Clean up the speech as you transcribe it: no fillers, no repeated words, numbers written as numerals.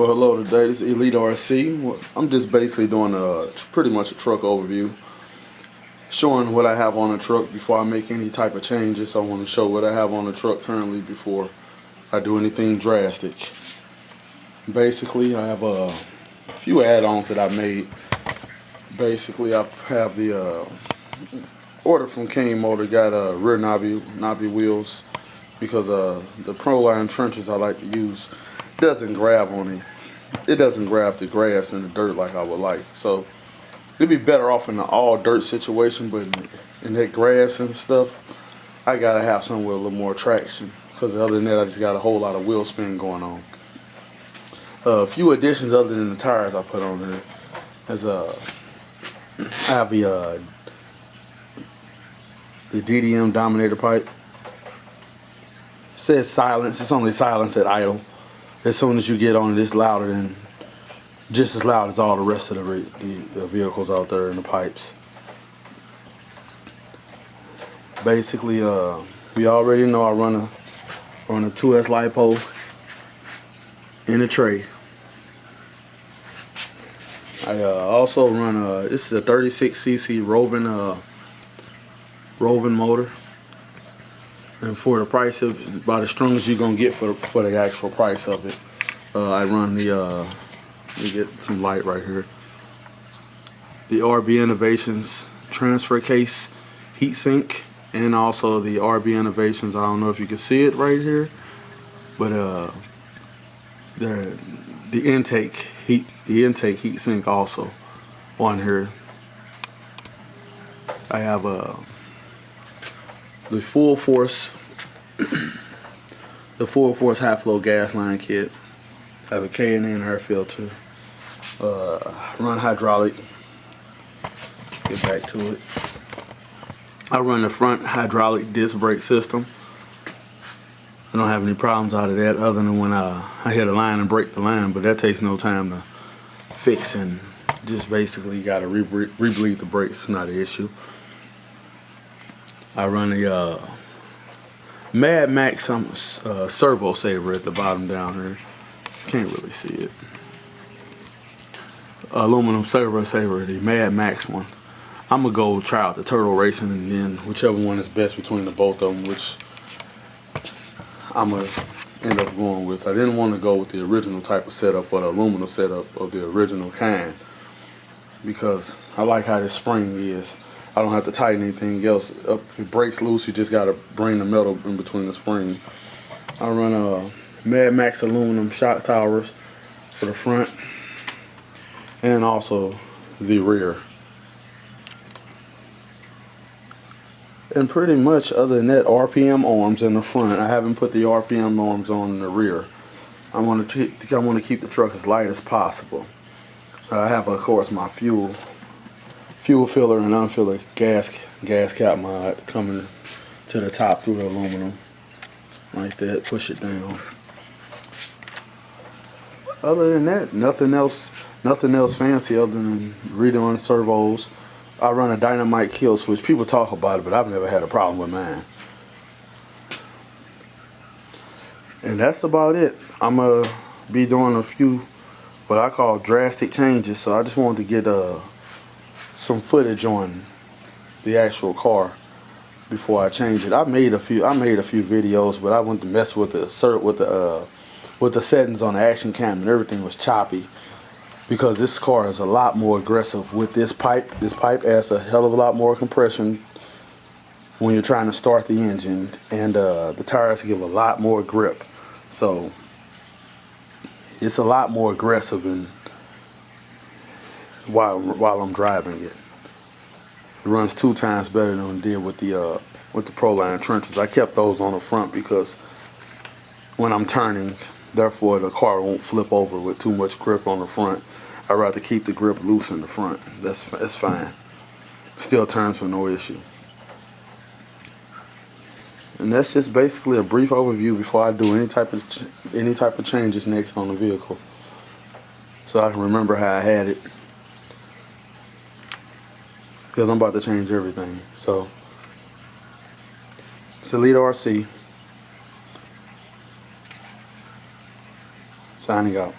Well, hello today. This is Elite RC. Well, I'm just basically doing pretty much a truck overview, showing what I have on the truck before I make any type of changes. I want to show what I have on the truck currently before I do anything drastic. Basically, I have a few add-ons that I made. Basically, I have the order from King Motor, got rear knobby wheels because the Proline trenches I like to use doesn't grab on it doesn't grab the grass and the dirt like I would like. So it'd be better off in an all dirt situation, but in that grass and stuff, I gotta have something with a little more traction, because other than that I just got a whole lot of wheel spin going on. A few additions other than the tires I put on there is I have the DDM Dominator pipe. It says silence, it's only silence at idle. As soon as you get on it, it's louder than, just as loud as all the rest of the vehicles out there in the pipes. Basically, we already know I run a 2S LiPo in a tray. I also run this is a 36cc Rovin motor. And for the price of about as strong as you're gonna get for the actual price of it, I run the let me get some light right here. The RB Innovations transfer case heatsink, and also the RB Innovations. I don't know if you can see it right here, but the intake heatsink also on here. I have the Full Force high flow gas line kit. I have a K&N air filter. Run hydraulic. Get back to it. I run the front hydraulic disc brake system. I don't have any problems out of that other than when I hit a line and break the line, but that takes no time to fix, and just basically got to re-bleed the brakes. Not an issue. I run the Mad Max servo saver at the bottom down here. Can't really see it. Aluminum servo saver, the Mad Max one. I'm gonna go try out the Turtle Racing, and then whichever one is best between the both of them, which I'm gonna end up going with. I didn't want to go with the original type of setup, or the aluminum setup of the original kind, because I like how this spring is. I don't have to tighten anything else. If it breaks loose, you just gotta bring the metal in between the springs. I run a Mad Max aluminum shock towers for the front and also the rear. And pretty much other than that, RPM arms in the front. I haven't put the RPM arms on in the rear. I want to keep the truck as light as possible. I have, of course, my fuel filler and unfiller gas cap mod coming to the top through the aluminum like that. Push it down. Other than that, nothing else fancy other than redoing servos. I run a Dynamite kill switch. People talk about it, but I've never had a problem with mine. And that's about it. I'm gonna be doing a few what I call drastic changes, so I just wanted to get some footage on the actual car before I change it. I made a few videos, but I went to mess with the settings on the action cam, and everything was choppy, because this car is a lot more aggressive with this pipe. This pipe adds a hell of a lot more compression when you're trying to start the engine, and the tires give a lot more grip, so it's a lot more aggressive and while I'm driving it. It runs 2 times better than it did with the Proline trenches. I kept those on the front because when I'm turning, therefore the car won't flip over with too much grip on the front. I'd rather keep the grip loose in the front. That's fine. Still turns for no issue. And that's just basically a brief overview before I do any type of changes next on the vehicle, so I can remember how I had it, because I'm about to change everything. So it's Elite RC signing out.